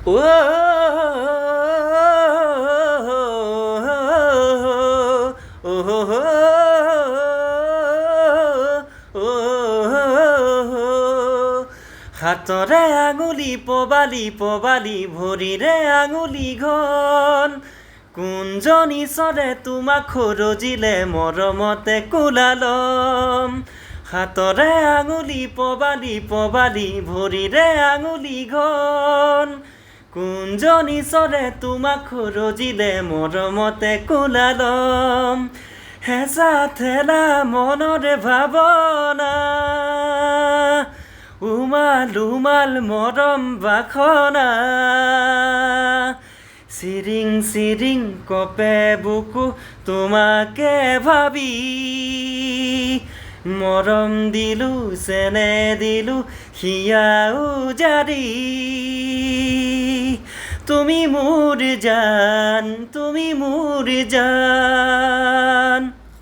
ও হাতৰে আঙুলি পবালি পবালি ভৰিৰে আঙুলি ঘন কোনজনী চৰে তোমাক খৰজিলে মৰমতে কোলালম হাতৰে আঙুলি পবালি পবালি ভৰিৰে আঙুলি ঘন কোনজনী চৰে তোমাক খৰজিলে মৰমতে কোলালম হেঁচা ঠেলা মনৰে ভাৱনা উমাল উমাল মৰম বাখনা চিৰিং চিৰিং কপে বুকু তোমাকে ভাবি মৰম দিলো চেনে দিলো হিয়া উজাৰি তুমি মোৰ জান